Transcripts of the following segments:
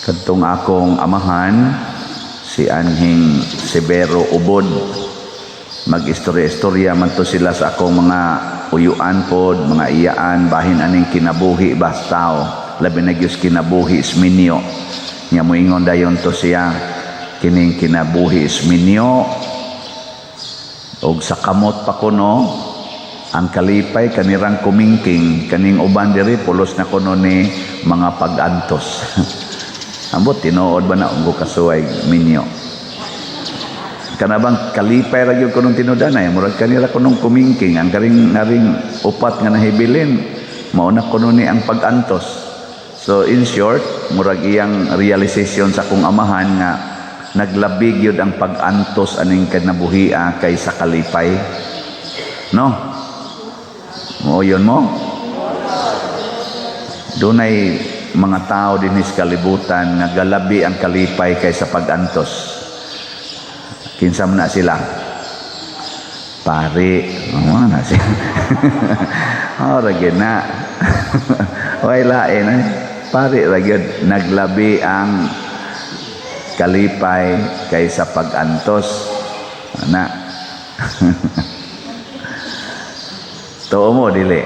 Kadtong akong amahan si Anhing Severo Ubod, mag-istorya-istorya man to sila sa akong mga uyuan pod, mga iyaan, bahin aning kinabuhi bastaw, labi na gyud kinabuhi isminyo. Nya moingon dayon to siya, kining kinabuhi isminyo og sa kamot pa kuno, ang kalipay kanirang kumingking, kaning uban diri pulos na kuno ni mga pag-antos. Ambot tinuod ba na ug kasuway minyo. Kanabang kalipay ra gyud kunong tinudanay, murag kanira kunong kumingking, ang karing naring upat nga nahibilin mao na kuno ni ang pag-antos. So in short, murag iyang realization sa kong amahan nga naglabig yun ang pag-antos aning kinabuhia kaysa kalipay. No? Mo yun mo? Dunay mga tao din sa kalibutan nga galabi ang kalipay kaysa pag-antos. Kinsa man na sila? Pari. Na sila. Ragyan na. Way lain. Pari ragyan. Naglabi ang kalipay kaysa pag-antos. Ana. Tuo mo, dili.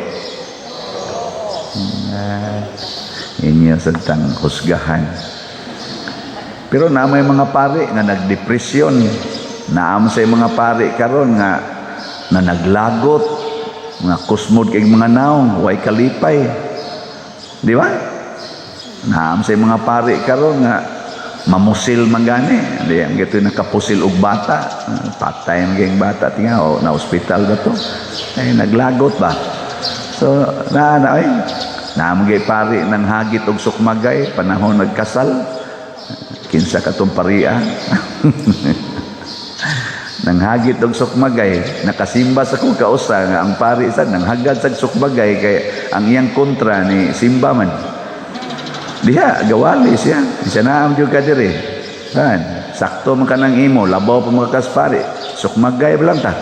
Inyo sentang husgahan. Pero na may mga pari nga nagdepresyon. Naam sa mga pari karon nga na naglagot, nga kusmod kay mga naong, way kalipay. Di ba? Naam sa mga pari karon nga mamusil magani, di ang gito nakapusil og bata, patay ang geng bata tinga o na ospital ba to? Ay naglagot ba? So naamgay pari nang hagit og sukmagay panahon nagkasal. Kinsa katong paria? Nang hagit og sukmagay, nakasimba sa kong kausa nga ang pari sad nang hagad sa sukmagay kay ang iyang kontra ni simba man. Diha gawali siya. Siya naam jud ka diri. Sakto man kanang imo, labaw pa mga kaspari. Sukmagay lang ta.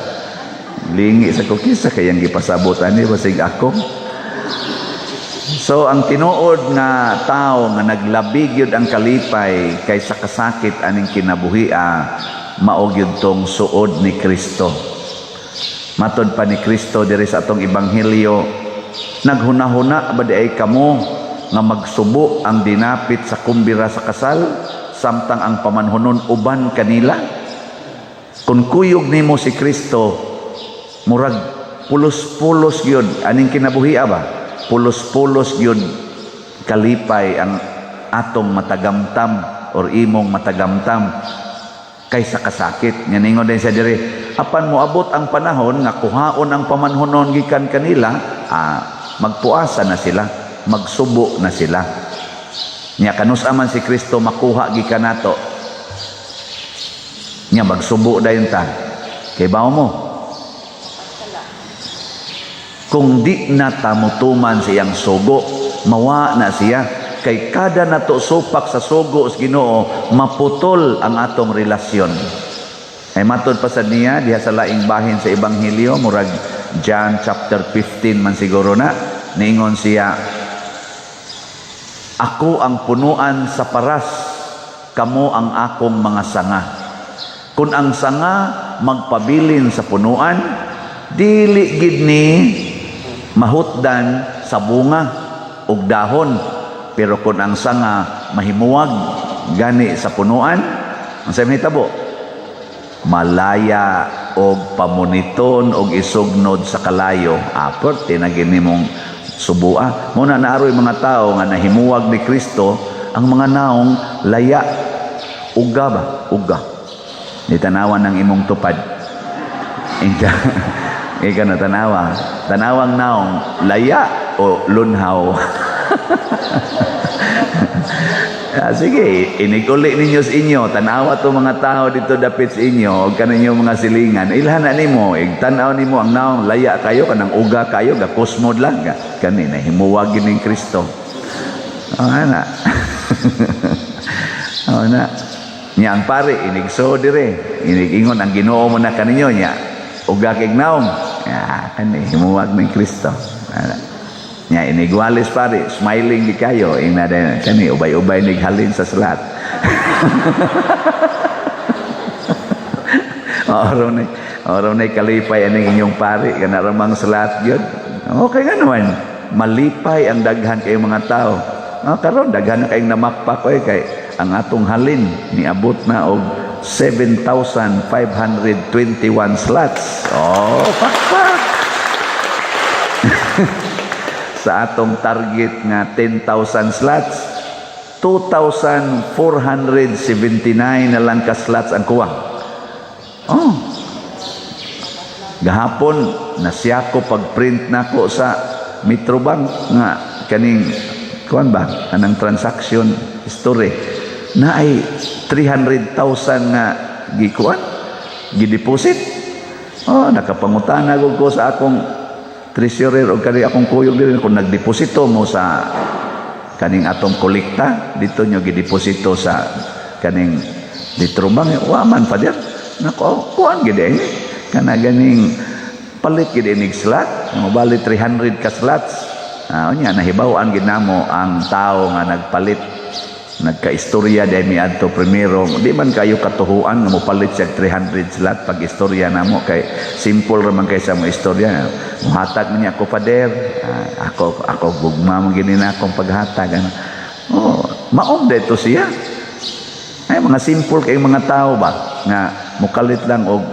Lingi sa kukisa kayang gipasabot ani basig ako. So ang tinuod nga tao nga naglabig yun ang kalipay kaysa kasakit aning kinabuhia, mao gyud tong suod ni Kristo. Matod pa ni Kristo diri sa atong ebanghelyo, naghunahuna ba di ay kamo nga magsubo ang dinapit sa kumbira sa kasal samtang ang pamanhunon uban kanila? Kung kuyog nimo si Kristo, murag pulos-pulos yun aning kinabuhia ba? Pulos-pulos yun kalipay ang atong matagamtam or imong matagamtam kaysa kasakit. Nga ningon din siya diri, apan moabot ang panahon nga kuhaon ang pamanhunon gikan kanila, magpuasa na sila, magsubo na sila. Nya kanus aman si Kristo makuha gikan nato. Nya magsubo dayon ta. Kay bawo mo, kung di na tamutuman siyang sugo, mawa na siya. Kay kada nato supak sa sugo sa Ginoo, maputol ang atong relasyon. Ay matod pa sa niya diha sa laing bahin sa ebanghelyo, murag John chapter 15 man siguro na, ningon siya, ako ang punuan sa paras, kamo ang akong mga sanga. Kung ang sanga magpabilin sa punuan, dili gid ni mahutdan sa bunga ug dahon. Pero kung ang sanga mahimuwag gani sa punuan, ang sabi nitabo, malaya og pamuniton og isugnod sa kalayo. Apot tinagin nimong subua. Muna naaroy mga tao nga nahimuwag ni Kristo, ang mga naong laya, uga ba? Uga. Nitanawan ng imong tupad. Ika na tanawa. Tanawang naong laya o lunhaw. Sige, iniguli ninyo sa inyo, tanawa to mga tao dito dapit sa inyo, o kaninyo mga silingan, ilhan na nimo, tanaw nimo ang naong laya kayo, kanang uga kayo, gakusmod lang, kanina, himuwagin ng Kristo. Na. Na. Nya ang pare, inigso dire, inigingon ang Ginoo mo na kaninyo, nya, uga kig naong, kanina, himuwag ng Kristo. Nya inigualis pare, smiling di kayo, ing nada kani ubay-ubay nighalin sa salat. Oro na kalipay aning inyong pare kana ramang salat gyud. Okay nga naman, malipay ang daghan kay mga tao. Karon daghan na kayong namakpak kay ang atong halin niabot na og 7,521 slots. Oh, pakpak. Sa atong target nga 10,000 slots, 2,479 na lang ka slots ang kuha. Oh. Gahapon nasya ko pag-print nako sa Metrobank nga kaning kuan ba anang transaction history na ay 300,000 nga gikuan gideposit. Oh, nakapangutana ko sa akong treasurer o kani akong kuyog dili kung nagdeposito mo sa kaning atong kolekta dito nyo gideposito sa kaning Metrobank wa man pa diyan nako kuan gid kana ganing palit gid inig slot mo bali 300 ka slots. Unya nahibaw-an gid namo ang tao nga nagpalit nagkaistorya dahil miadto primero di man kayo katuhuan nga mopalit siya 300 slot pag istorya namo kay simple ra man kay sa mo istorya muhatag niya ako pader ako gugma mo gini na akong paghatag maom dito siya ay mga simple kay mga tao ba nga mukalit lang og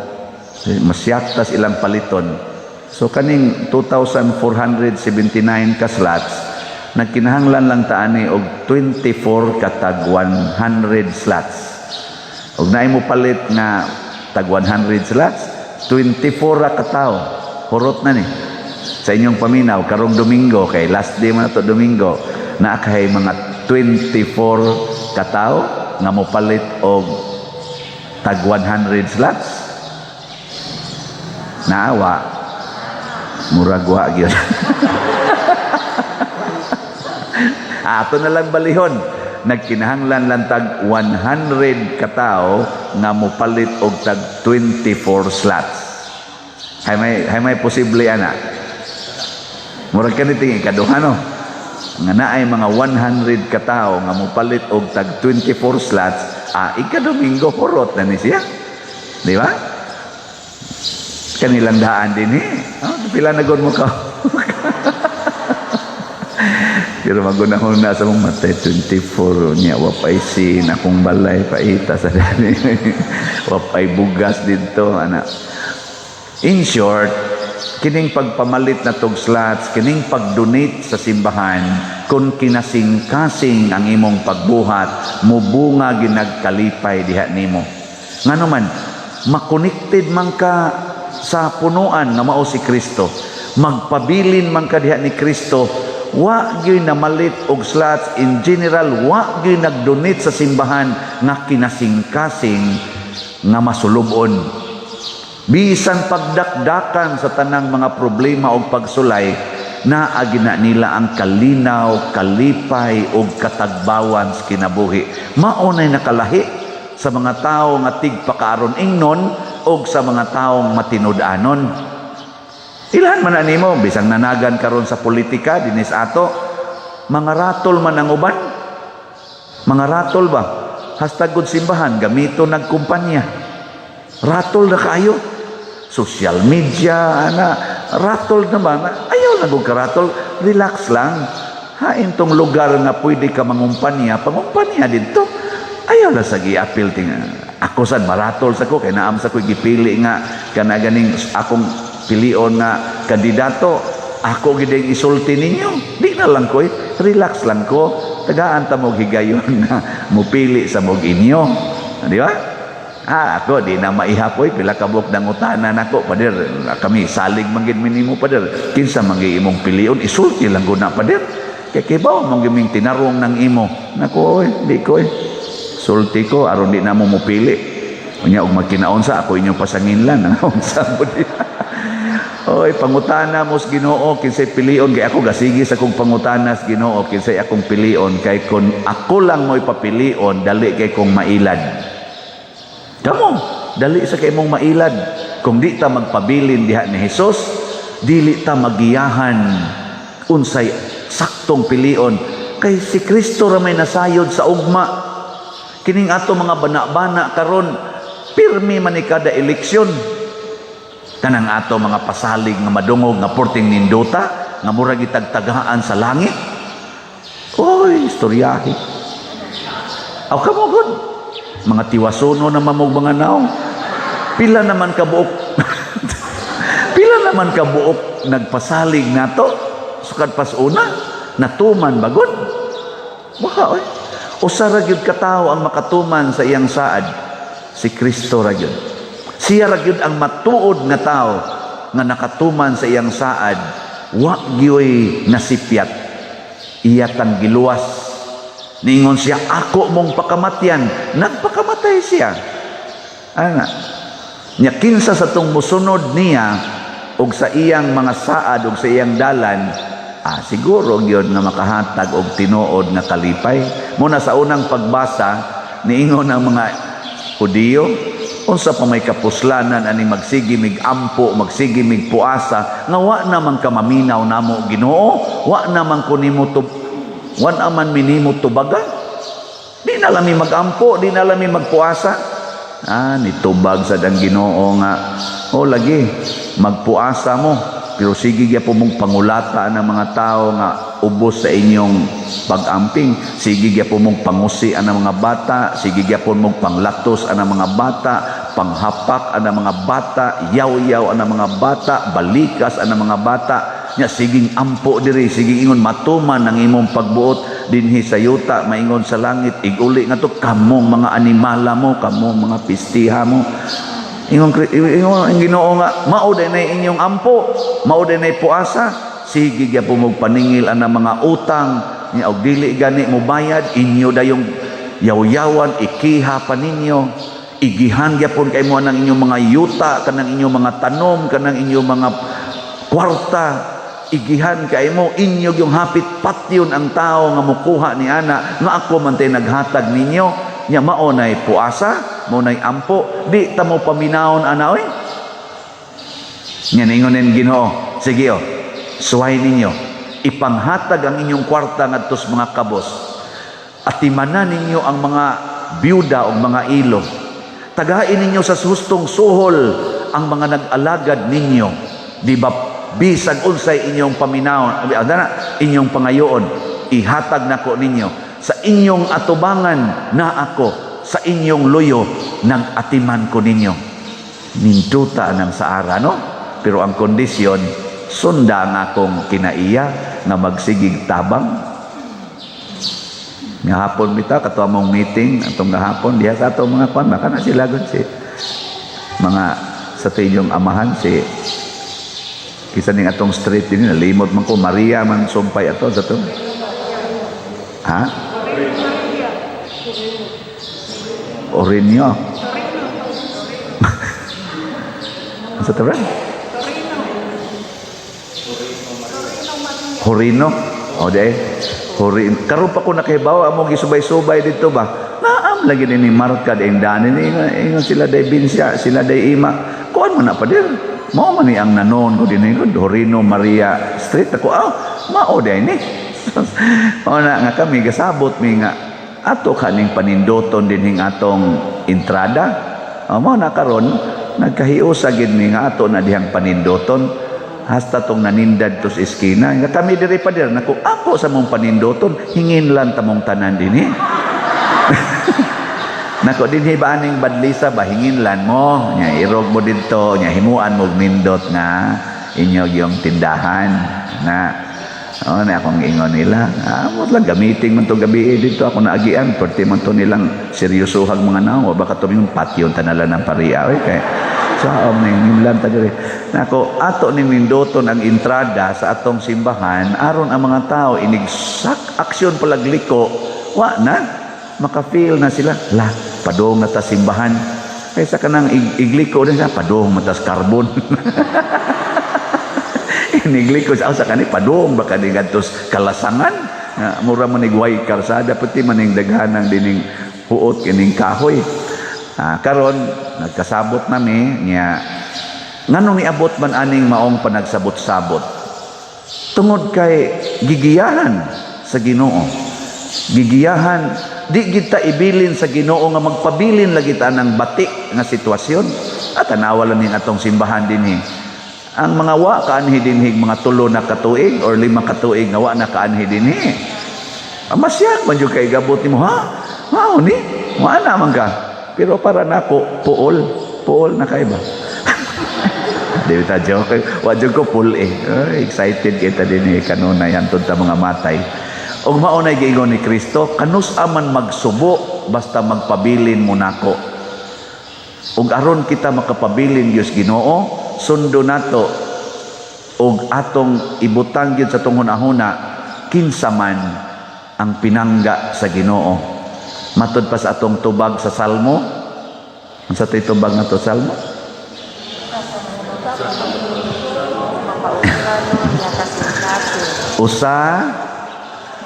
masyaktas ilang paliton. So kaning 2,479 ka slots nagkinahanglan lang taani og 24 katag 100 slots. Og naay mo palit nga tag 100 slots, 24 ra ka tawo. Hurot na ni. Sa inyong paminaw karong Domingo kay last day man to Domingo na kay mga 24 ka tawo nga mo palit og tag 100 slots. Naawa muragwa gyud. Ato na lang balihon nagkinahanglan lang tag 100 ka tawo nga mopalit og tag 24 slots. Hay may posible ana. Murag kaniting ikaduha no. Nga naay mga 100 ka tawo nga mopalit og tag 24 slots, ika-Domingo hurot na ni siya. Di ba? Kanilang daan din pila na gud mo ka. Pero magunahon na sa mong Matay 24 niya wapay sin akong balay paita sa dali. Wapay bugas dito ana. In short, kining pagpamalit na tog slots, kining pag-donate sa simbahan, kung kinasing-kasing ang imong pagbuhat, mubunga ginagkalipay diha nimo. Ngano man, makonected man ka sa punuan nga mao si Kristo. Magpabilin man ka diha ni Kristo, wa gyud namalit og slots in general, wa gyud nagdonate sa simbahan nga kinasing-kasing nga masulubon. Bisan pagdakdakan sa tanang mga problema o pagsulay, naagina nila ang kalinaw, kalipay o katagbawan sa kinabuhi. Maunay nakalahi sa mga tao nga tigpakaaron ingnon o sa mga taong matinud-anon. Ilan man animo, bisang nanagan karon sa politika, dinis ato, mga ratol man ang uban. Mga ratol ba? Hashtag good simbahan, gamito nagkumpanya. Ratol na kayo. Social media, ratol naman. Ayaw lang kung karatol, relax lang. Hain tong lugar nga pwede ka mangumpanya, pangumpanya dito. Ayaw lang sa gi-appeal ako sad maratol sa ko, kaya naam sa ko gipili nga, kanaganing akong pilion nga kandidato, ako gideng isulti ninyo. Di na lang ko, relax lang ko. Tagaan ta mo higayon na mupili sa mog inyo. Di ba? Ako di na maihapoy pila kabuk dangutanan nako pader kami salig manggid minimo pader kinsa manggi imong pilion isulti lang guna pader kay kibaw mong giming tinarong nang imo nako di ko sulti ko aron di na mo mupili unya og magkinaon sa ako inyong pasanginlan unsa mo di. Oy pangutana mo sa Ginoo kinsay pilion kay ako gasigi sa akong pangutana sa Ginoo kinsay akong pilion kay kun ako lang mo ipapilion dali kay kong mailad. Kamo, dali sa kay mong mailad. Kung di ta magpabilin diha ni Hesus, dili ta magiyahan Unsay saktong pilion kay si Kristo ra may nasayod sa ugma. Kining ato mga bana-bana karon pirmi man ni kada eleksyon. Kanang ato mga pasalig nga madungog nga porting ninduta nga murag itagtagaan sa langit. Oy, istoryahe. Aw kamo gud. Mga tiwasono na mamog mga naong. Pila naman kabuok. Pila naman kabuok nagpasalig nato. Sukad pas una, natuman bagod. Baka oy. Usa ra gyud katao ang makatuman sa iyang saad. Si Kristo ra gyud. Siya ra gyud ang matuod nga tao nga nakatuman sa iyang saad. Wa gyoy nasipyat. Iya tang giluwas. Ningon siya, ako mong pakamatyan. Nagpakamatay siya. Ana. Nya kinsa sa tong musunod niya og sa iyang mga saad og sa iyang dalan, siguro gyud nga makahatag og tinuod nga kalipay. Muna sa unang pagbasa niingon ang mga Hudiyo, unsa pa may kapuslanan ani magsigi mig ampo, magsigi mig puasa, nga wa naman ka maminaw namo Ginoo, wa naman kunimo wa naman minimo tubaga. Di na lami magampo, di na lami magpuasa. Nitubag sa dang Ginoo nga, lagi magpuasa mo, pero sige gyapon mong pangulata ng mga tao nga ubos sa inyong pag-amping. Sige gyapon mong pangusi ang mga bata, sige gyapon mong panglatos ang mga bata, panghapak ang mga bata, yaw-yaw ang mga bata, balikas ang mga bata. Nya siging ampo diri, sige ingon matuman ang imong pagbuot dinhi sa yuta, maingon sa langit, iguli nga to kamong mga animala mo, kamong mga pistiha mo. Ingon ang Ginoo nga, mao day na inyong ampo, mao day na puasa, sige gyapon mo paningil ang mga utang, nya og dili gani mo bayad, inyo dayong yaw-yawan, ikiha pa ninyo, igihan gyapon kay mo nang inyong mga yuta, kanang inyong mga tanom, kanang inyong mga kwarta, igihan kay mo, inyo yung hapit patyon ang tao nga mukuha ni ana, nga ako man tay naghatag ninyo, nya mao nay puasa, mo nay ampo, di ta mo paminawon ana oy. Nya ningonen Ginoo, sige suway ninyo, ipanghatag ang inyong kwarta ngadto sa mga kabos, at timanan ninyo ang mga byuda o mga ilo, tagain ninyo sa hustong suhol ang mga nag-alagad ninyo, di ba bisag unsay inyong paminawon, inyong pangayoon, ihatag nako ninyo sa inyong atubangan na ako, sa inyong luyo nag-atiman ko ninyo. Ninduta ng saara, no? Pero ang kondisyon, sunda nga akong kinaiya na magsigig tabang. Nga hapon bita, kato among meeting, atong gahapon, diha sa atong mga kwan, baka na sila gun si mga sa inyong amahan, si kisa ning atong street din, nalimot man ko, Maria man sumpay ato, sa to. Ha? Orinyo. Sa taran? Horino. O de. Horino. Karon pa ko nakahibaw amo gisubay-subay dito ba? Naam lagi ni marka din dani ni ingon sila day Binsya, sila day Ima. Kuan man na pa dir. Mao man ni ang nanon ko dinhi Horino Maria Street ako. Mao day ni. O na nga kami gasabot mi nga ato kaning panindoton dinhing atong entrada. Mao na karon nagkahiusa gid mi nga ato na dihang panindoton hasta tong nanindad to sa eskina. Nga kami diri pa dir nako ako sa mong panindoton hingin lang tamong tanan dinhi. Nako dinhi ba aning badlisa ba hingin lan mo nya irog mo didto nya himuan mo nindot nga inyo yung tindahan na na akong ingon nila, mo lang gamitin man to gabi dito ako naagian, perti man to nilang seryosohang mga nao, baka to yung patyon tanalan ng pariya, kay sa ning lang ta diri. Nako ato ni Mindoton ang entrada sa atong simbahan, aron ang mga tao inigsak aksyon palagliko, wa na maka-feel na sila, la padong na ta simbahan. Kaysa kanang igliko din sa padong matas carbon. Nigliko sa kani padong baka di gadtos kalasangan mura man nigway karsada pati maning daghanang dining huot kining kahoy. Karon nagkasabot nami niya nganong niabot man aning maong panagsabot-sabot Tungod kay gigiyahan sa Ginoo. Gigiyahan, di kita ibilin sa Ginoo nga magpabilin lagi ta ng batik nga sitwasyon. At tanawalan ning atong simbahan dinhi. Ang mga wa kaanhi dinhi mga 3 na katuig or 5 katuig nga wa na kaanhi dinhi. Masyak man jud kay gabot nimo, ha? Mao ni, wa na man ka. Pero para nako puol na kay ba? Di ta joke, wa jud ko pull eh. Excited kita dinhi kanunay hantod ta mga matay. Og mao nay giingon ni Kristo, kanus-a man magsubo basta magpabilin mo nako. Ug aron kita makapabilin Dios Ginoo, sundo nato ug atong ibutang gyud sa tong hunahuna kinsa man ang pinangga sa Ginoo. Matud pa sa atong tubag sa Salmo. Unsa tay tubag nato Salmo? Usa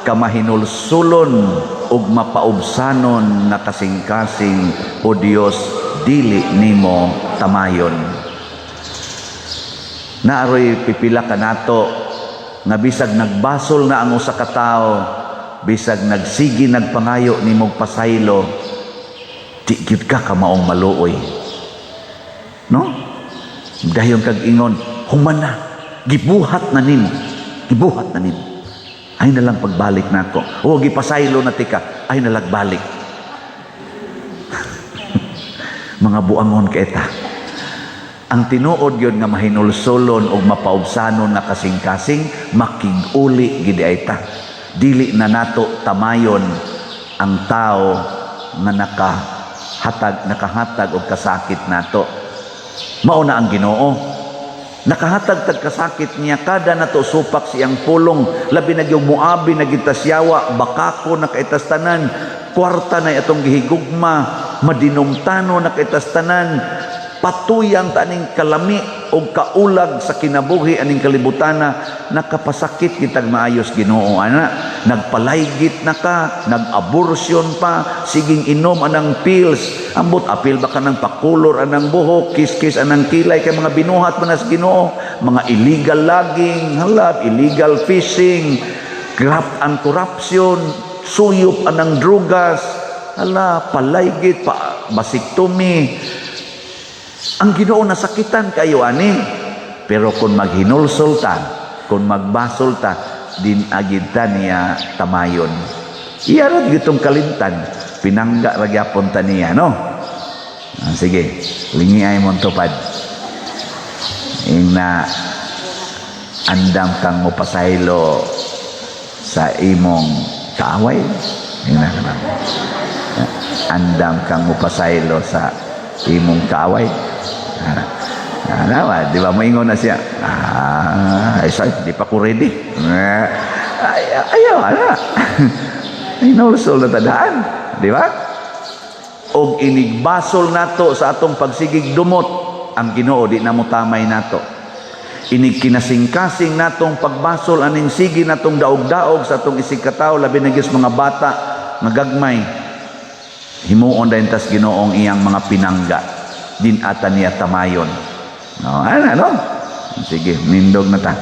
ka mahinulsulon ug mapaubsanon na kasing-kasing o Dios dili nimo tamayon. Naaroy pipila ka nato nga bisag nagbasol na ang usa ka tawo, bisag nagsigi nagpangayo nimong pasaylo, di gyud ka maong maluoy. No? Dayon kag ingon, human na, gibuhat na nimo. Ay nalang pagbalik nako. O gipasaylo na tika, ay nalagbalik. Mga buangon kaita. Ang tinuod yun nga mahinulsolon o mapaubsanon na kasing-kasing, makig-uli gidi ay ta. Dili na nato tamayon ang tao nga nakahatag o kasakit nato. Mauna ang Ginoo. Nakahatag tag kasakit niya, kada nato supak siyang pulong, labi na yung muabi na gitasyawa, bakako na kaitastanan, kwarta na itong gihigugma, madinumtano na kaitastanan, patuyang taning kalami o kaulag sa kinabuhi aning kalibutana, nakapasakit kitag maayos Ginoo ana. Nagpalaygit na ka, nag-abortion pa, siging inom anang pills, ambot apil baka ng pakulor anang buhok, kiss-kiss anang kilay, kay mga binuhat manas Ginoo, mga illegal logging, halab, illegal fishing, graft and corruption, suyop anang drugas, hala, palaygit, basiktomi. Ang Ginoo nasakitan kayo ani. Pero kung maghinulsol ta, kung magbasol ta, din agid ta niya tamayon. Iyarad gitong kalimtan, pinangga ragyapon ta niya, no? Sige, lingi ay mong tupad. Na andam kang mo pasaylo sa imong kaaway. Andam kang mo pasaylo sa imong kaaway. Nawa, di ba moingon na siya? Ay, di pa ko ready. Ayaw, ala. Inulsol na tadaan. Di ba? Og inigbasol nato sa atong pagsigig dumot, ang Ginoo di na mo tamay nato. Inig kinasing-kasing natong pagbasol aning sige natong daog-daog sa atong isig katawo, labi na gyud mga bata nga gagmay. Himuon dayon tas Ginoong iyang mga pinangga. Din ata niya tamayon. No, ano? Sige, nindog na ta.